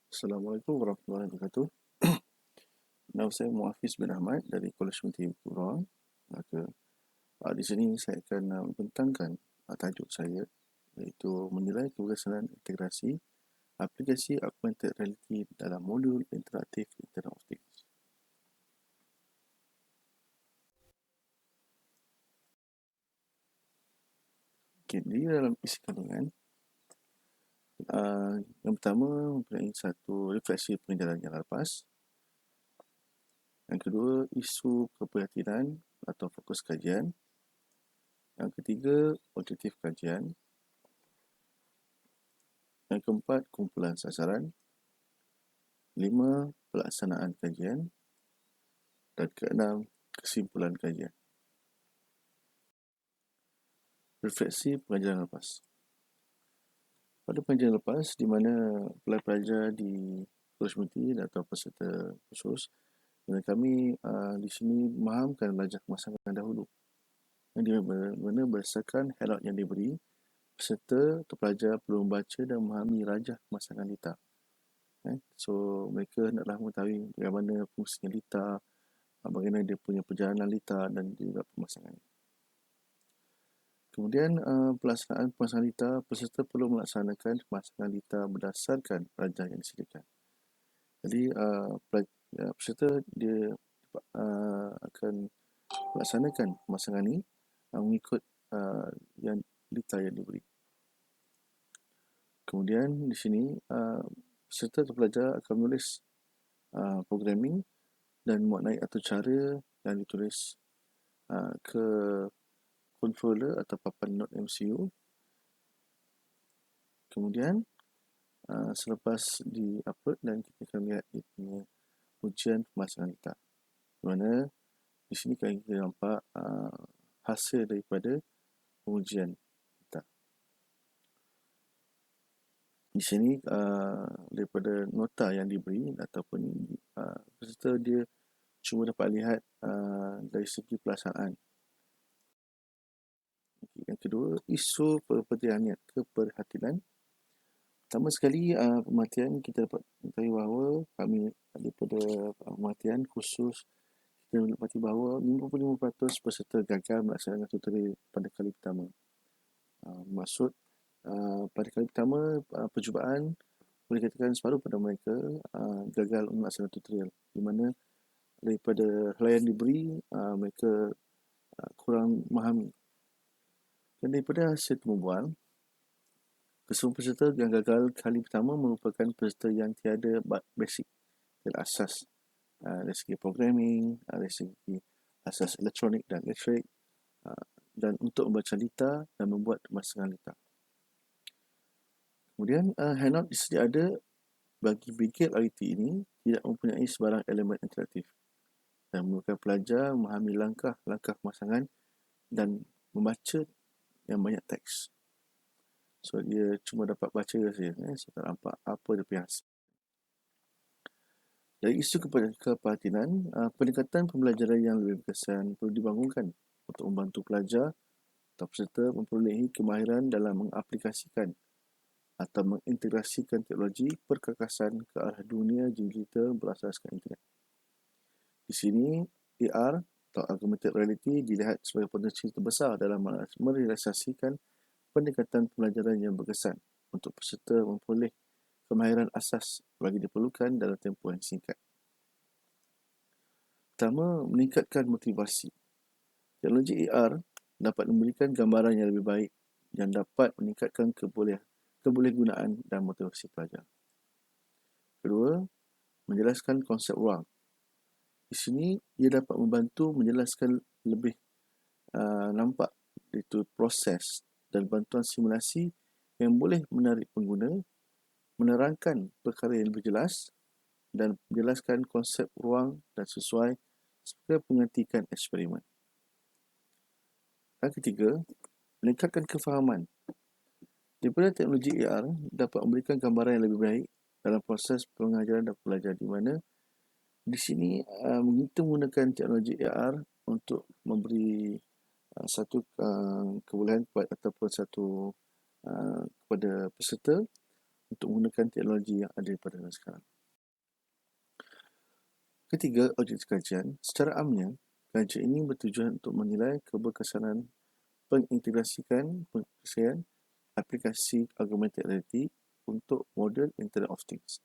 Assalamualaikum warahmatullahi wabarakatuh. Nama saya Muhafiz bin Ahmad dari Kolej Menteri Purong. Maka di sini saya akan membentangkan tajuk saya, iaitu menilai keberhasilan integrasi aplikasi augmented reality dalam modul interaktif Internet of Things. Okay, di dalam isi kandungan, yang pertama mempunyai satu refleksi pengajaran yang lepas. Yang kedua, isu keprihatinan atau fokus kajian. Yang ketiga, objektif kajian. Yang keempat, kumpulan sasaran. 5. Pelaksanaan kajian. Dan keenam, kesimpulan kajian. Refleksi pengajaran lepas. Pada pengajaran lepas, di mana pelajar-pelajar di Kolej Menteri atau peserta khusus, dan kami di sini memahamkan rajah kemasangan dahulu. Di mana berdasarkan handout yang diberi, peserta atau pelajar perlu membaca dan memahami rajah kemasangan data. So, mereka naklah mengetahui bagaimana fungsinya data, bagaimana dia punya perjalanan data dan juga pemasangannya. Kemudian pelaksanaan pemasangan data, peserta perlu melaksanakan pemasangan data berdasarkan rajah yang disediakan. Jadi peserta dia akan melaksanakan pemasangan ini mengikut yang data yang diberi. Kemudian di sini peserta atau pelajar akan menulis programming dan memaknai atau cara yang ditulis ke controller atau papan Node MCU. Kemudian selepas di-upload dan kita akan lihat dia punya ujian pemasangan data. Di mana di sini kita nampak hasil daripada pengujian data. Di sini daripada nota yang diberi ataupun peserta dia cuma dapat lihat dari segi pelaksanaan. Yang kedua, isu keprihatinan. Pertama sekali, pemerhatian kita dapat mengetahui bahawa kami daripada pemerhatian khusus kita mendapati bahawa 55% peserta gagal melaksanakan tutorial pada kali pertama. Maksud pada kali pertama percubaan boleh katakan separuh pada mereka gagal melaksanakan tutorial, di mana daripada helaian diberi mereka kurang memahami. Dan daripada hasil pembubuhan, kesemua peserta yang gagal kali pertama merupakan peserta yang tiada basic dan asas dari segi programming, dari segi asas elektronik dan elektrik, dan untuk membaca data dan membuat pemasangan data. Kemudian handout disedia ada bagi Brigade RT ini tidak mempunyai sebarang elemen interaktif dan memerlukan pelajar memahami langkah-langkah pemasangan dan membaca yang banyak teks. So, dia cuma dapat baca saja, so tak nampak apa dia punya hasil. Dari isu keprihatinan, peningkatan pembelajaran yang lebih berkesan perlu dibangunkan untuk membantu pelajar atau peserta memperolehi kemahiran dalam mengaplikasikan atau mengintegrasikan teknologi perkakasan ke arah dunia digital berasaskan internet. Di sini, AR atau augmented reality dilihat sebagai potensi terbesar dalam merealisasikan peningkatan pembelajaran yang berkesan untuk peserta memperoleh kemahiran asas bagi diperlukan dalam tempoh yang singkat. Pertama, meningkatkan motivasi. Teknologi AR dapat memberikan gambaran yang lebih baik yang dapat meningkatkan kebolehgunaan dan motivasi pelajar. Kedua, menjelaskan konsep ruang. Di sini, ia dapat membantu menjelaskan lebih nampak itu proses dan bantuan simulasi yang boleh menarik pengguna, menerangkan perkara yang lebih jelas dan menjelaskan konsep ruang dan sesuai sebagai pengertikan eksperimen. Yang ketiga, meningkatkan kefahaman. Daripada teknologi AR dapat memberikan gambaran yang lebih baik dalam proses pengajaran dan pelajaran, di mana di sini kita menggunakan teknologi AR untuk memberi satu kebolehan ataupun satu kepada peserta untuk menggunakan teknologi yang ada pada sekarang. Ketiga, objektif kajian. Secara amnya, kajian ini bertujuan untuk menilai keberkesanan pengintegrasikan pengurusan aplikasi augmented reality untuk model Internet of Things,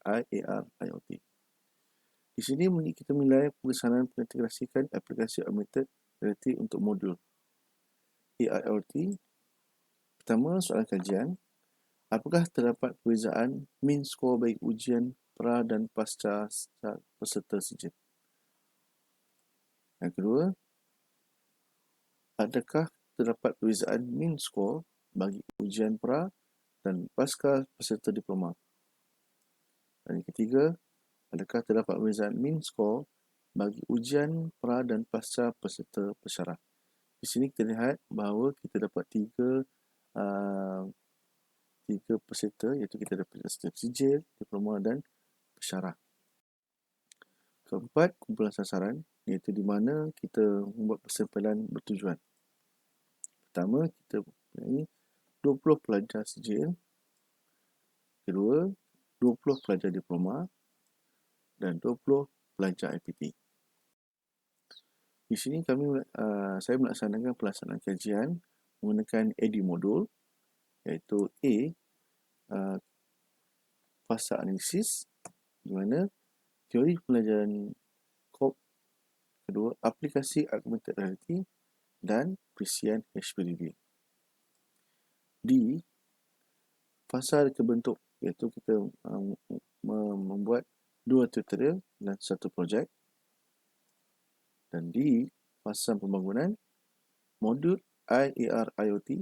IAR, IoT. Di sini kita menilai keberkesanan pengintegrasikan aplikasi augmented reality untuk modul AR, IoT. Pertama, soalan kajian. Apakah terdapat perbezaan mean score bagi ujian pra dan pasca peserta sijil? Yang kedua, adakah terdapat perbezaan mean score bagi ujian pra dan pasca peserta diploma? Dan yang ketiga, adakah terdapat perbezaan mean score bagi ujian pra dan pasca peserta pesyarah? Di sini kita lihat bahawa kita dapat tiga peserta, iaitu kita dapat peserta sijil, diploma dan pesyarah. Keempat, kumpulan sasaran, iaitu di mana kita membuat persempelan bertujuan. Pertama, kita mempunyai 20 pelajar sijil. Kedua, 20 pelajar diploma dan 20 pelajar IPT. Di sini saya melaksanakan pelaksanaan kajian menggunakan AD modul, iaitu A, fasa analisis, di mana teori pembelajaran COP, kedua, aplikasi augmented reality dan perisian HPDB. D, fasa kebentuk, iaitu kita membuat 2 tutorial dan 1 projek. Dan D, fasa pembangunan, modul IAR IoT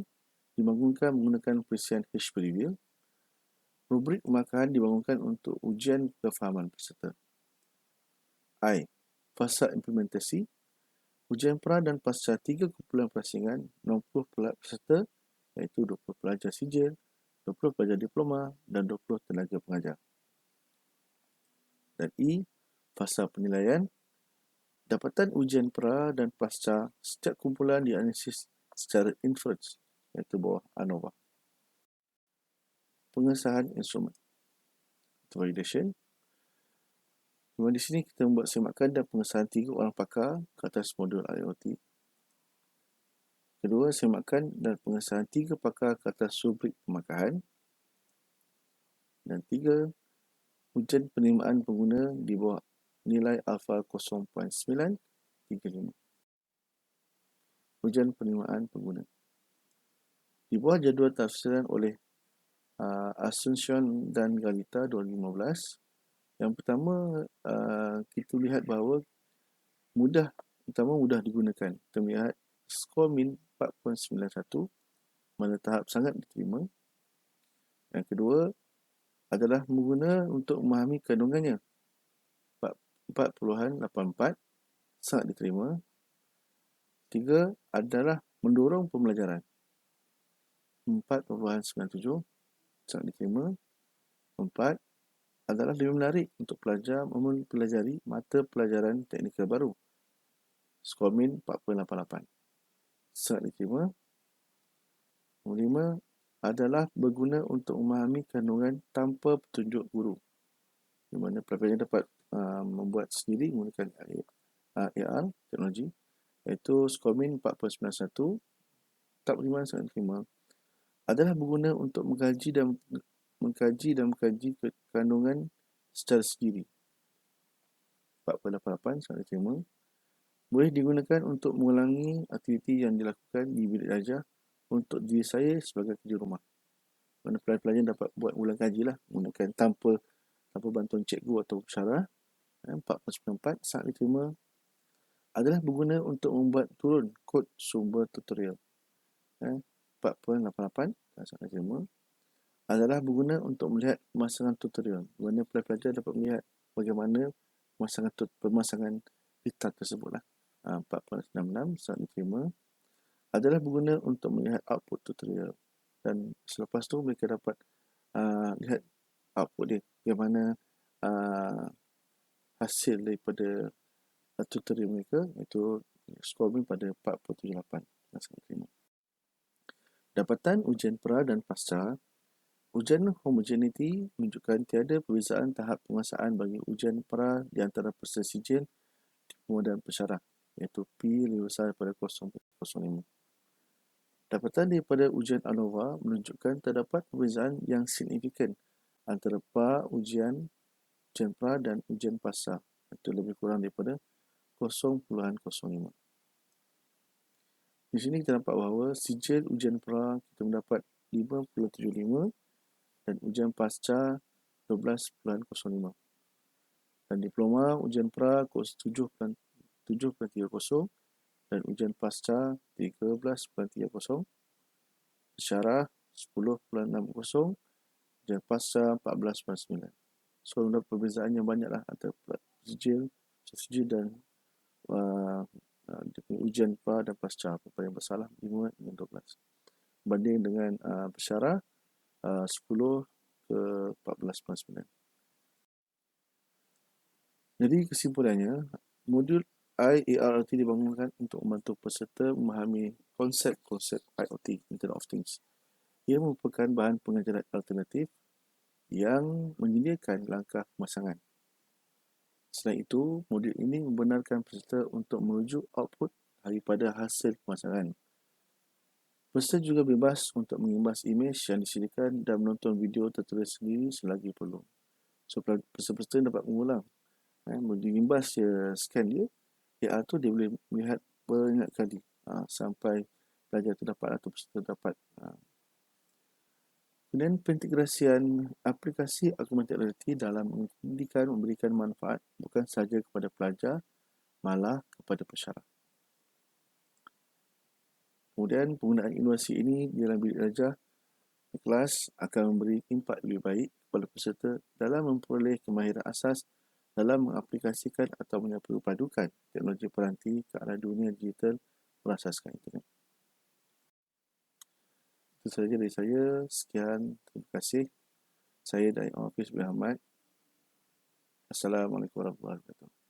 dibangunkan menggunakan perisian HPDB. Rubrik pemarkahan dibangunkan untuk ujian kefahaman peserta. I, fasa implementasi, ujian pra dan pasca 3 kumpulan perasingan, 60 peserta, iaitu 20 pelajar sijil, 20 pelajar diploma dan 20 tenaga pengajar. Dan E, fasa penilaian, dapatan ujian pra dan pasca setiap kumpulan dianalisis secara inference, iaitu bawah ANOVA. Pengesahan instrumen validation. Di sini kita membuat semakan dan pengesahan 3 orang pakar ke atas modul IoT. Kedua, semakan dan pengesahan 3 pakar ke atas rubrik pemarkahan. Dan 3, ujian penerimaan pengguna di bawah nilai alfa 0.935. Ujian penerimaan pengguna di bawah jadual tafsiran oleh Asuncion dan Galita 2015. Yang pertama, kita lihat bahawa mudah digunakan. Kita melihat skor min 4.91, mana tahap sangat diterima. Yang kedua adalah mengguna untuk memahami kandungannya, 4.84, sangat diterima. 3 adalah mendorong pembelajaran, 4.97, sangat diterima. 4 adalah lebih menarik untuk pelajar mempelajari mata pelajaran teknikal baru, skor min 4.88, sangat diterima. Nombor 5 adalah berguna untuk memahami kandungan tanpa petunjuk guru, di mana pelajar dapat membuat sendiri menggunakan AR teknologi, iaitu skor min 4.91. Tahap 5 sangat diterima. Adalah berguna untuk mengkaji dan mengkaji kandungan secara sendiri, 4.88, sangat diterima. Boleh digunakan untuk mengulangi aktiviti yang dilakukan di bilik ajar untuk diri saya sebagai kerja rumah. Mana pelajar dapat buat ulang kaji lah, menggunakan tanpa bantuan cikgu atau pensyarah. 4.94, sangat diterima. Adalah berguna untuk membuat turun kod sumber tutorial, 4.88, sangat diterima. Adalah berguna untuk melihat pemasangan tutorial, di mana pelajar dapat melihat bagaimana pemasangan pita tersebut lah. 4.66, sangat diterima. Adalah berguna untuk melihat output tutorial, dan selepas tu mereka dapat lihat output dia, bagaimana hasil daripada tutorial mereka, iaitu skor pada 4.78, sangat diterima. Dapatan ujian pra dan pasca Ujian homogeneity menunjukkan tiada perbezaan tahap penguasaan bagi ujian pra di antara peserta sijil, diploma dan pensyarah, iaitu P lebih besar daripada 0.05. Dapatan daripada ujian ANOVA menunjukkan terdapat perbezaan yang signifikan antara ujian pra dan ujian pasca, iaitu lebih kurang daripada 0.05. Di sini kita nampak bahawa sijil ujian pra kita mendapat 5.75 dan ujian pasca 12.05. Dan diploma ujian pra 7.30 dan ujian pasca 13.30. Pensyarah 10.60, ujian pasca 14.9. So ada perbezaan yang banyaklah antara sijil dan ujian pra dan pasca. Apa yang bersalah 5 dan 12. Banding dengan pensyarah 10 ke 14.9. Jadi kesimpulannya, modul IART dibangunkan untuk membantu peserta memahami konsep-konsep IoT, Internet of Things. Ia merupakan bahan pengajaran alternatif yang menyediakan langkah pemasangan. Selain itu, modul ini membenarkan peserta untuk merujuk output daripada hasil pemasangan. Peserta juga bebas untuk mengimbas imej yang disediakan dan menonton video tertulis sendiri selagi perlu. So, peserta dapat mengulang. Mengimbas dia scan dia, AR tu dia boleh melihat banyak kali sampai pelajar tu dapat atau peserta dapat. Kemudian pengintegrasian aplikasi augmented reality dalam pendidikan memberikan manfaat bukan sahaja kepada pelajar, malah kepada pensyarah. Kemudian penggunaan inovasi ini dalam bilik belajar kelas akan memberi impak lebih baik kepada peserta dalam memperoleh kemahiran asas dalam mengaplikasikan atau menyapadukan teknologi peranti ke arah dunia digital berasaskan internet. Itu sahaja dari saya. Sekian. Terima kasih. Saya dari Hafiz bin Ahmad. Assalamualaikum warahmatullahi wabarakatuh.